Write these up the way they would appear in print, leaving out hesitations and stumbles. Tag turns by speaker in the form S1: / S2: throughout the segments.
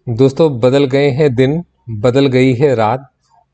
S1: दोस्तों बदल गए हैं दिन, बदल गई है रात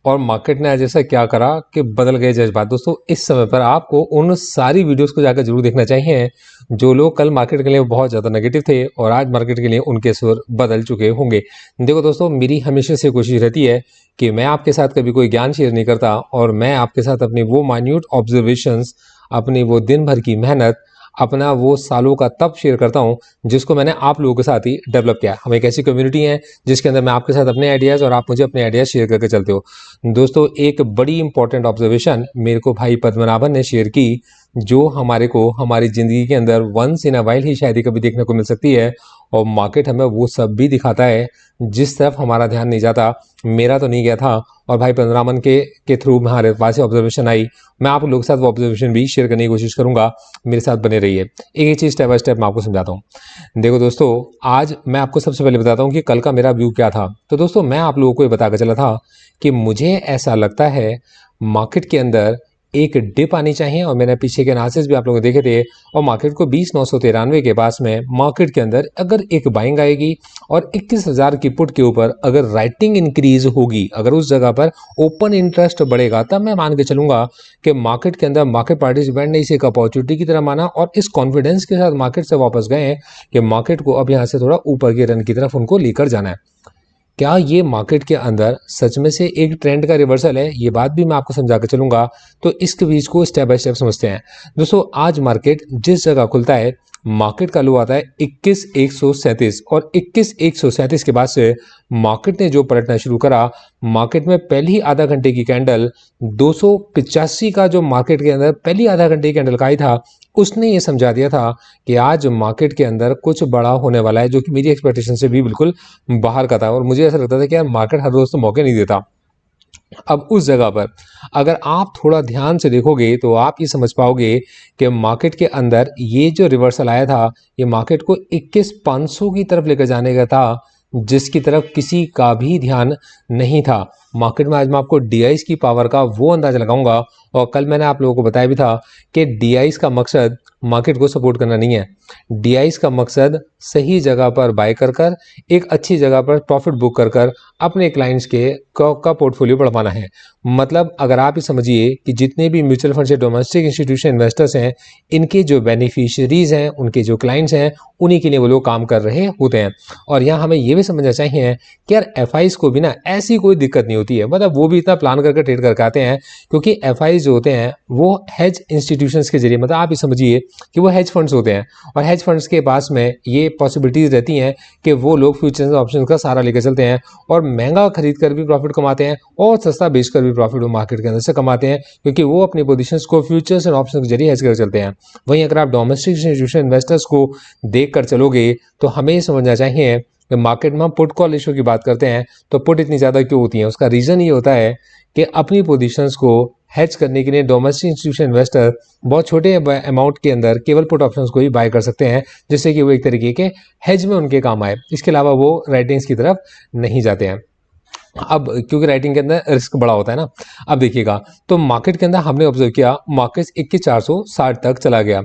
S1: और मार्केट ने आज ऐसा क्या करा कि बदल गए जज्बात। दोस्तों इस समय पर आपको उन सारी वीडियोस को जाकर जरूर देखना चाहिए जो लोग कल मार्केट के लिए बहुत ज़्यादा नेगेटिव थे और आज मार्केट के लिए उनके सुर बदल चुके होंगे। देखो दोस्तों, मेरी हमेशा से कोशिश रहती है कि मैं आपके साथ कभी कोई ज्ञान शेयर नहीं करता और मैं आपके साथ अपनी वो माइन्यूट ऑब्जर्वेशंस, अपनी वो दिन भर की मेहनत, अपना वो सालों का तप शेयर करता हूँ जिसको मैंने आप लोगों के साथ ही डेवलप किया। हम एक ऐसी कम्युनिटी है जिसके अंदर मैं आपके साथ अपने आइडियाज़ और आप मुझे अपने आइडियाज़ शेयर करके चलते हो। दोस्तों एक बड़ी इंपॉर्टेंट ऑब्जर्वेशन मेरे को भाई पद्मनाभन ने शेयर की, जो हमारे को हमारी ज़िंदगी के अंदर once in a while he शायद ही कभी देखने को मिल सकती है। और मार्केट हमें वो सब भी दिखाता है जिस तरफ हमारा ध्यान नहीं जाता। मेरा तो नहीं गया था और भाई पद्मनाभन के थ्रू हमारे पास ऑब्जर्वेशन आई। मैं आप लोगों के साथ वो ऑब्जर्वेशन भी शेयर करने की कोशिश करूंगा। मेरे साथ बने रहिए। एक एक चीज़ स्टेप बाय स्टेप मैं आपको समझाता हूँ। देखो दोस्तों, आज मैं आपको सबसे पहले बताता हूँ कि कल का मेरा व्यू क्या था। तो दोस्तों मैं आप लोगों को ये बताकर चला था कि मुझे ऐसा लगता है मार्केट के अंदर एक डिप आनी चाहिए और मैंने पीछे के एनालिसिस भी आप लोगों ने देखे थे और मार्केट को 20,993 के पास में मार्केट के अंदर अगर एक बाइंग आएगी और 21,000 की पुट के ऊपर अगर राइटिंग इंक्रीज होगी, अगर उस जगह पर ओपन इंटरेस्ट बढ़ेगा, तब मैं मान के चलूंगा कि मार्केट के अंदर मार्केट पार्टिसिपेंट ने इसे एक अपॉर्चुनिटी की तरह माना और इस कॉन्फिडेंस के साथ मार्केट से वापस गए हैं कि मार्केट को अब यहाँ से थोड़ा ऊपर के रन की तरफ उनको लेकर जाना है। क्या ये मार्केट के अंदर सच में से एक ट्रेंड का रिवर्सल है? ये बात भी मैं आपको समझा के चलूंगा। तो इसके बीच को स्टेप बाय स्टेप समझते हैं। दोस्तों आज मार्केट जिस जगह खुलता है, मार्केट का लो आता है 21,137 और 21,137 के बाद से मार्केट ने जो पलटना शुरू करा, मार्केट में पहली आधा घंटे की कैंडल 285 का जो मार्केट के अंदर पहली आधा घंटे की कैंडल का ही था, उसने ये समझा दिया था कि आज मार्केट के अंदर कुछ बड़ा होने वाला है, जो कि मेरी एक्सपेक्टेशन से भी बिल्कुल बाहर का था। और मुझे ऐसा लगता था कि यार मार्केट हर रोज तो मौके नहीं देता। अब उस जगह पर अगर आप थोड़ा ध्यान से देखोगे तो आप ये समझ पाओगे कि मार्केट के अंदर ये जो रिवर्सल आया था, ये मार्केट को 21,500 की तरफ लेकर जाने का था, जिसकी तरफ किसी का भी ध्यान नहीं था। मार्केट में आज मैं आपको डीआईस की पावर का वो अंदाजा लगाऊंगा और कल मैंने आप लोगों को बताया भी था कि डीआईस का मकसद मार्केट को सपोर्ट करना नहीं है। डीआईस का मकसद सही जगह पर बाय कर कर एक अच्छी जगह पर प्रॉफिट बुक कर कर अपने क्लाइंट्स का पोर्टफोलियो बढ़वाना है। मतलब अगर आप ये समझिए कि जितने भी म्यूचुअल फंड से डोमेस्टिक इंस्टीट्यूशन इन्वेस्टर्स हैं, इनके जो बेनिफिशियरीज हैं, उनके जो क्लाइंट्स हैं, उन्हीं के लिए वो लोग काम कर रहे होते हैं। और यहाँ हमें ये भी समझना चाहिए कि यार एफआईज को भी ना ऐसी कोई दिक्कत नहीं होती है। मतलब वो भी इतना प्लान करके ट्रेड करके आते हैं, क्योंकि एफआईज जो होते हैं वो हेज इंस्टीट्यूशंस के जरिए, मतलब आप ये समझिए कि वो हेज फंड्स होते हैं और हेज फंड्स के पास में ये पॉसिबिलिटीज रहती हैं कि वो लोग फ्यूचर्स ऑप्शंस का सहारा लेकर चलते हैं और महंगा खरीद कर भी प्रॉफिट कमाते हैं और सस्ता बेचकर भी प्रॉफिट मार्केट के अंदर से कमाते हैं, क्योंकि वो अपनी पोजीशंस को फ्यूचर्स एंड ऑप्शंस के जरिए हेज कर चलते हैं। वहीं अगर आप डोमेस्टिक इंस्टीट्यूशन इन्वेस्टर्स को देख कर चलोगे तो हमें ये समझना चाहिए कि मार्केट में हम पुट कॉल रेशियो की बात करते हैं तो पुट इतनी ज़्यादा क्यों होती है? उसका रीज़न ये होता है कि अपनी पोजीशंस को हेज करने के लिए डोमेस्टिक इंस्टीट्यूशन इन्वेस्टर बहुत छोटे अमाउंट के अंदर केवल पुट ऑप्शंस को ही बाय कर सकते हैं, जिससे कि वो एक तरीके के हेज में उनके काम आए। इसके अलावा वो राइटिंग्स की तरफ नहीं जाते हैं। अब क्योंकि राइटिंग के अंदर रिस्क बड़ा होता है ना। अब देखिएगा, तो मार्केट के अंदर हमने ऑब्जर्व किया मार्केट 21,460 तक चला गया।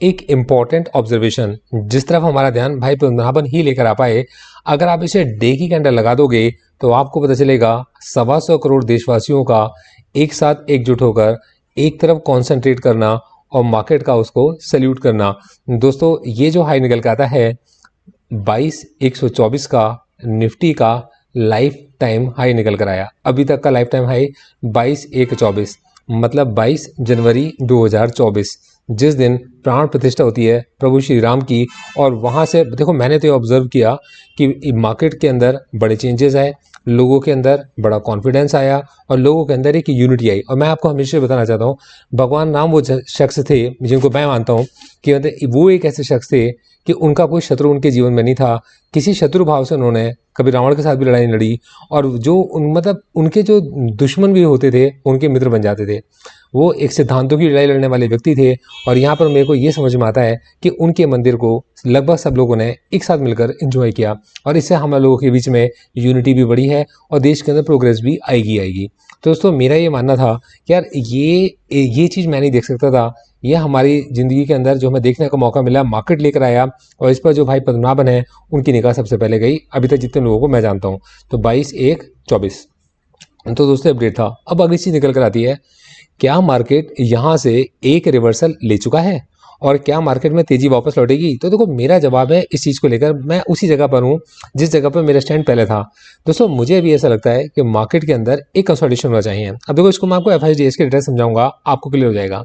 S1: एक इंपॉर्टेंट ऑब्जर्वेशन जिस तरफ हमारा ध्यान भाई पद्मनाभन ही लेकर आ पाए, अगर आप इसे डे की कैंडल लगा दोगे तो आपको पता चलेगा 125 करोड़ देशवासियों का एक साथ एकजुट होकर एक तरफ कॉन्सेंट्रेट करना और मार्केट का उसको सल्यूट करना। दोस्तों ये जो हाई निकल के आता है 22,124 का, निफ्टी का लाइफ टाइम हाई निकल कर आया। अभी तक का लाइफ टाइम हाई 22,124, मतलब 22 जनवरी 2024, जिस दिन प्राण प्रतिष्ठा होती है प्रभु श्री राम की। और वहाँ से देखो, मैंने तो ऑब्जर्व किया कि मार्केट के अंदर बड़े चेंजेस आए, लोगों के अंदर बड़ा कॉन्फिडेंस आया और लोगों के अंदर एक यूनिटी आई। और मैं आपको हमेशा बताना चाहता हूँ, भगवान राम वो शख्स थे जिनको मैं मानता हूँ कि मतलब वो एक ऐसे शख्स थे कि उनका कोई शत्रु उनके जीवन में नहीं था। किसी शत्रु भाव से उन्होंने कभी रावण के साथ भी लड़ाई लड़ी और जो मतलब उनके जो दुश्मन भी होते थे उनके मित्र बन जाते थे। वो एक सिद्धांतों की लड़ाई लड़ने वाले व्यक्ति थे। और यहाँ पर मेरे को ये समझ में आता है कि उनके मंदिर को लगभग सब लोगों ने एक साथ मिलकर एंजॉय किया और इससे हम लोगों के बीच में यूनिटी भी बढ़ी है और देश के अंदर प्रोग्रेस भी आएगी। तो दोस्तों मेरा ये मानना था कि यार ये चीज़ मैं नहीं देख सकता था, ये हमारी ज़िंदगी के अंदर जो हमें देखने का मौका मिला, मार्केट लेकर आया और इस पर जो भाई पद्मनाभन है उनकी निगाह सबसे पहले गई अभी तक जितने लोगों को मैं जानता हूँ। तो 22/1/24 तो दोस्तों अपडेट था। अब अगली चीज़ निकल कर आती है, क्या मार्केट यहाँ से एक रिवर्सल ले चुका है और क्या मार्केट में तेजी वापस लौटेगी? तो देखो मेरा जवाब है इस चीज़ को लेकर, मैं उसी जगह पर हूँ जिस जगह पर मेरा स्टैंड पहले था। दोस्तों मुझे भी ऐसा लगता है कि मार्केट के अंदर एक कंसोलिडेशन होना चाहिए। अब देखो इसको मैं आपको एफआईडीएस के डेटा समझाऊंगा, आपको क्लियर हो जाएगा।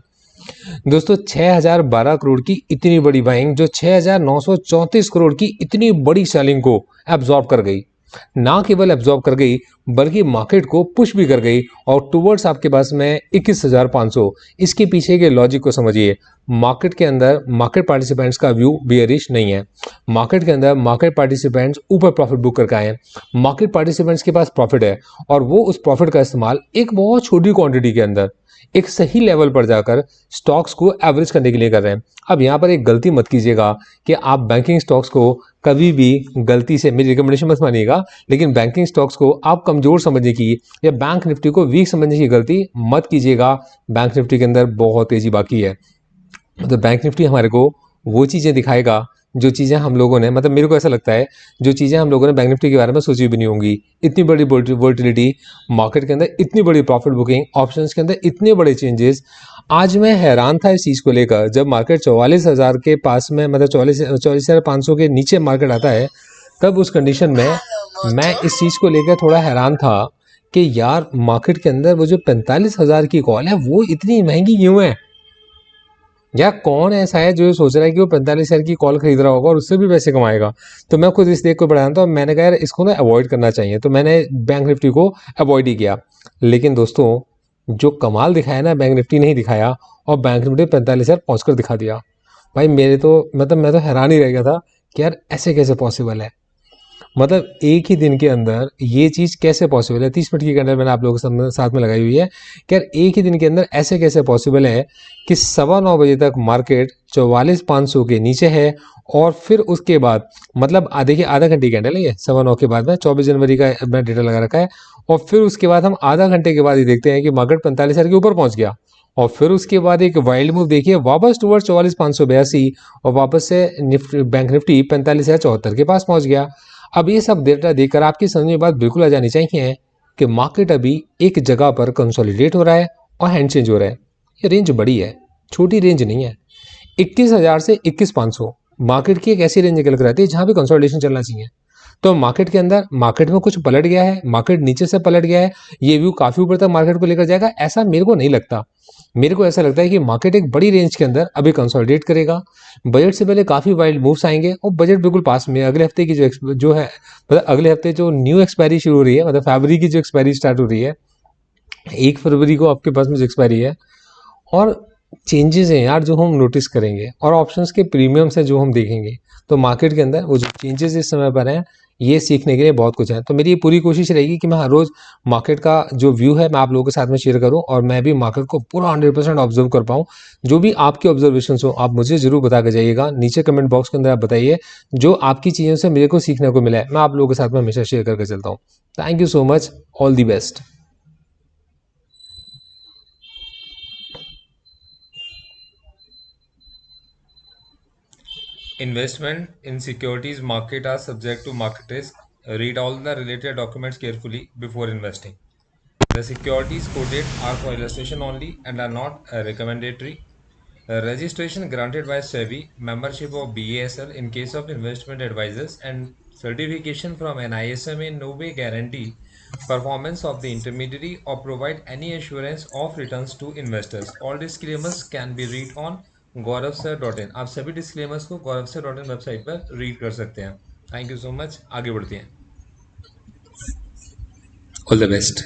S1: दोस्तों 6012 करोड़ की इतनी बड़ी बाइंग जो 6934 करोड़ की इतनी बड़ी सेलिंग को एब्जॉर्ब कर गई, ना केवल एब्जॉर्ब कर गई बल्कि मार्केट को पुश भी कर गई और टुवर्ड्स आपके पास में 21,500। इसके पीछे के लॉजिक को समझिए। मार्केट के अंदर मार्केट पार्टिसिपेंट्स का व्यू बियरिश नहीं है। मार्केट के अंदर मार्केट पार्टिसिपेंट्स ऊपर प्रॉफिट बुक करके आए हैं। मार्केट पार्टिसिपेंट्स के पास प्रॉफिट है और वो उस प्रॉफिट का इस्तेमाल एक बहुत छोटी क्वांटिटी के अंदर एक सही लेवल पर जाकर स्टॉक्स को एवरेज करने के लिए कर रहे हैं। अब यहाँ पर एक गलती मत कीजिएगा कि आप बैंकिंग स्टॉक्स को कभी भी गलती से, मेरी रिकमेंडेशन मत मानिएगा, लेकिन बैंकिंग स्टॉक्स को आप कमजोर समझने की या बैंक निफ्टी को वीक समझने की गलती मत कीजिएगा। बैंक निफ्टी के अंदर बहुत तेजी बाकी है। मतलब बैंक निफ्टी हमारे को वो चीज़ें दिखाएगा जो चीज़ें हम लोगों ने, मतलब मेरे को ऐसा लगता है जो चीज़ें हम लोगों ने बैंक निफ्टी के बारे में सोची भी नहीं होंगी। इतनी बड़ी वोलेटिलिटी मार्केट के अंदर, इतनी बड़ी प्रॉफिट बुकिंग, ऑप्शंस के अंदर इतने बड़े चेंजेस। आज मैं हैरान था इस चीज़ को लेकर जब मार्केट 44,000 के पास में, मतलब 44,500 के नीचे मार्केट आता है, तब उस कंडीशन में मैं इस चीज़ को लेकर थोड़ा हैरान था कि यार मार्केट के अंदर वो जो 45,000 की कॉल है वो इतनी महंगी क्यों है? या कौन ऐसा है जो ये सोच रहा है कि वो 45,000 की कॉल खरीद रहा होगा और उससे भी पैसे कमाएगा? तो मैं खुद इस देख को बढ़ाया था, मैंने कहा यार इसको ना अवॉइड करना चाहिए, तो मैंने बैंक निफ्टी को अवॉइड ही किया। लेकिन दोस्तों जो कमाल दिखाया ना, बैंक निफ्टी नहीं दिखाया और बैंक निफ्टी 45,000 पहुँच कर दिखा दिया। भाई मेरे तो, मतलब मैं तो हैरान ही रह गया था कि यार ऐसे कैसे पॉसिबल है। मतलब एक ही दिन के अंदर ये चीज़ कैसे पॉसिबल है? 30 मिनट की कैंडल मैंने आप लोगों के साथ में लगाई हुई है कि यार एक ही दिन के अंदर ऐसे कैसे पॉसिबल है कि 9:15 बजे तक मार्केट 44,500 के नीचे है और फिर उसके बाद, मतलब देखिए आधा घंटे की कैंडल है ये, 9:15 के बाद में 24 जनवरी का मैं डेटा लगा रखा है। और फिर उसके बाद हम आधा घंटे के बाद ही देखते हैं कि मार्केट 45,000 के ऊपर पहुंच गया और फिर उसके बाद एक वाइल्ड मूव देखिए वापस टूवर्ड 44,582 और वापस से बैंक निफ्टी 45,074 के पास पहुंच गया। अब ये सब डेटा देखकर आपकी समझ में बात बिल्कुल आ जानी चाहिए कि मार्केट अभी एक जगह पर कंसोलिडेट हो रहा है और हैंड चेंज हो रहा है। ये रेंज बड़ी है, छोटी रेंज नहीं है। 21,000 से 21,500 मार्केट की एक ऐसी रेंज निकल कर आती है जहां भी कंसोलिडेशन चलना चाहिए। तो मार्केट के अंदर, मार्केट में कुछ पलट गया है, मार्केट नीचे से पलट गया है, ये व्यू काफी ऊपर तक मार्केट को लेकर जाएगा, ऐसा मेरे को नहीं लगता। मेरे को ऐसा लगता है कि मार्केट एक बड़ी रेंज के अंदर अभी कंसोलिडेट करेगा। बजट से पहले काफी वाइल्ड मूव्स आएंगे और बजट बिल्कुल पास में, अगले हफ्ते की जो है, मतलब अगले हफ्ते जो न्यू एक्सपायरी शुरू हो रही है, मतलब फरवरी की जो एक्सपायरी स्टार्ट हो रही है, 1 फरवरी को आपके पास में जो एक्सपायरी है, और चेंजेस हैं यार जो हम नोटिस करेंगे और ऑप्शंस के प्रीमियम से जो हम देखेंगे, तो मार्केट के अंदर वो जो चेंजेस इस समय पर हैं ये सीखने के लिए बहुत कुछ है। तो मेरी ये पूरी कोशिश रहेगी कि मैं हर रोज़ मार्केट का जो व्यू है मैं आप लोगों के साथ में शेयर करूं और मैं भी मार्केट को पूरा 100% ऑब्जर्व कर पाऊं। जो भी आपके ऑब्जर्वेशन हो आप मुझे जरूर बता के जाइएगा, नीचे कमेंट बॉक्स के अंदर आप बताइए जो आपकी चीज़ों से मेरे को सीखने को मिला है, मैं आप लोगों के साथ में हमेशा शेयर करके चलता हूँ। Thank you so much, all the best.
S2: Investment in securities market are subject to market risk. Read all the related documents carefully before investing. The securities quoted are for illustration only and are not recommendatory. Registration granted by SEBI, membership of BASL in case of investment advisors, and certification from NISM in no way guarantee performance of the intermediary or provide any assurance of returns to investors. All disclaimers can be read on gauravsir.in। आप सभी disclaimers को gauravsir.in website पर read कर सकते हैं। Thank you so much, आगे बढ़ते हैं।
S1: All the best.